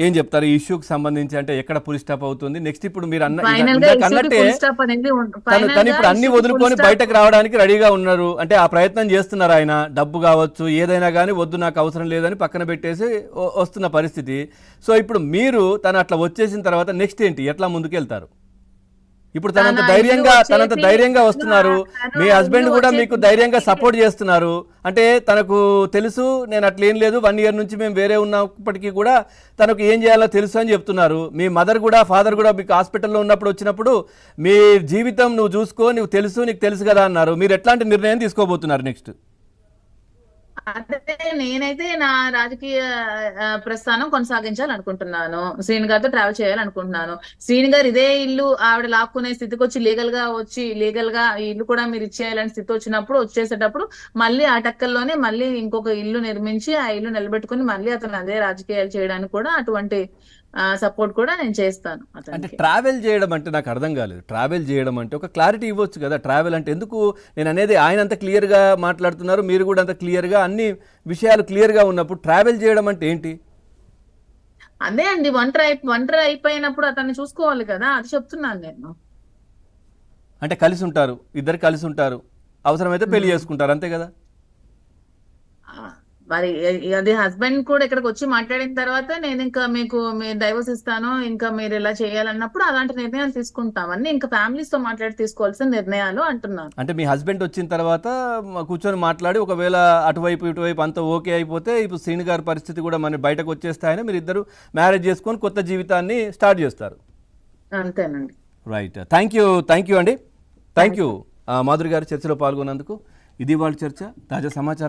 ఏం చెప్తారు ఈ ఇష్యూకి సంబంధించి? అంటే ఎక్కడ పులి స్టాప్ అవుతుంది నెక్స్ట్? ఇప్పుడు మీరు ఫైనల్ గా ఇష్యూకి అన్నట్టే ఫుల్ స్టాప్ అనేది తను ఇప్పుడు అన్ని వదులుకొని బయటకు రావడానికి రెడీగా ఉన్నారు. అంటే ఆ ప్రయత్నం చేస్తున్నారు ఆయన. డబ్బు కావచ్చు ఏదైనా కానీ వద్దు నాకు అవసరం లేదని పక్కన పెట్టేసి వస్తున్న పరిస్థితి. సో ఇప్పుడు మీరు తను అట్లా వచ్చేసిన తర్వాత నెక్స్ట్ ఏంటి, ఎట్లా ముందుకు వెళ్తారు? ఇప్పుడు తనంత ధైర్యంగా వస్తున్నారు, మీ హస్బెండ్ కూడా మీకు ధైర్యంగా సపోర్ట్ చేస్తున్నారు. అంటే తనకు తెలుసు నేను అట్లేం లేదు, 1 year నుంచి మేము వేరే ఉన్నప్పటికీ కూడా తనకు ఏం చేయాలో తెలుసు అని చెప్తున్నారు. మీ మదర్ కూడా ఫాదర్ కూడా మీకు హాస్పిటల్లో ఉన్నప్పుడు వచ్చినప్పుడు మీ జీవితం నువ్వు చూసుకో, నీకు తెలుసు కదా అన్నారు. మీరు ఎట్లాంటి నిర్ణయం తీసుకోబోతున్నారు నెక్స్ట్? అదే నేనైతే నా రాజకీయ ప్రస్థానం కొనసాగించాలనుకుంటున్నాను. శ్రీని గారితో ట్రావెల్ చేయాలనుకుంటున్నాను. శ్రీని గారు ఇదే ఇల్లు ఆవిడ లాక్కునే స్థితికి వచ్చి లీగల్ గా ఈ ఇల్లు కూడా మీరు ఇచ్చేయాలని స్థితి వచ్చినప్పుడు వచ్చేసేటప్పుడు మళ్ళీ ఆ టక్కల్లోనే మళ్ళీ ఇంకొక ఇల్లు నిర్మించి ఆ ఇల్లు నిలబెట్టుకుని మళ్ళీ అతను అదే రాజకీయాలు చేయడానికి కూడా అటువంటి సపోర్ట్ కూడా నేను చేస్తాను. అంటే ట్రావెల్ చేయడం అంటే నాకు అర్థం కాలేదు. ట్రావెల్ చేయడం అంటే ఒక క్లారిటీ ఇవ్వచ్చు కదా. ట్రావెల్ అంటే ఎందుకు నేను అనేది, ఆయన అంత క్లియర్గా మాట్లాడుతున్నారు, మీరు కూడా అంత క్లియర్గా అన్ని విషయాలు క్లియర్గా ఉన్నప్పుడు ట్రావెల్ చేయడం అంటే ఏంటి? అదే అండి, ఒంటరి అయిపోయినప్పుడు అతన్ని చూసుకోవాలి కదా, అది చెప్తున్నాను నేను. అంటే కలిసి ఉంటారు, ఇద్దరు కలిసి ఉంటారు, అవసరమైతే పెళ్లి చేసుకుంటారు, అంతే కదా. మరి అది హస్బెండ్ కూడా ఇక్కడికి వచ్చి మాట్లాడిన తర్వాత నేను ఇంకా మీకు డైవర్స్ ఇస్తాను, ఇంకా మీరు ఇలా చేయాలన్నప్పుడు అలాంటి నిర్ణయాలు తీసుకుంటామని ఇంకా ఫ్యామిలీస్ తో మాట్లాడి తీసుకోవాల్సిన నిర్ణయాలు అంటున్నాను. అంటే మీ హస్బెండ్ వచ్చిన తర్వాత కూర్చొని మాట్లాడి ఒకవేళ అటువైపు ఇటువైపు అంతా ఓకే అయిపోతే ఇప్పుడు శ్రీని గారి పరిస్థితి కూడా మన బయటకు వచ్చేస్తాయని మీరు ఇద్దరు మ్యారేజ్ చేసుకొని కొత్త జీవితాన్ని స్టార్ట్ చేస్తారు. అంతేనండి. రైట్, థ్యాంక్ యూ అండి. థ్యాంక్ యూ మాధురి గారు చర్చలో పాల్గొన్నందుకు. ఇది వాళ్ళ చర్చ. తాజా సమాచారం.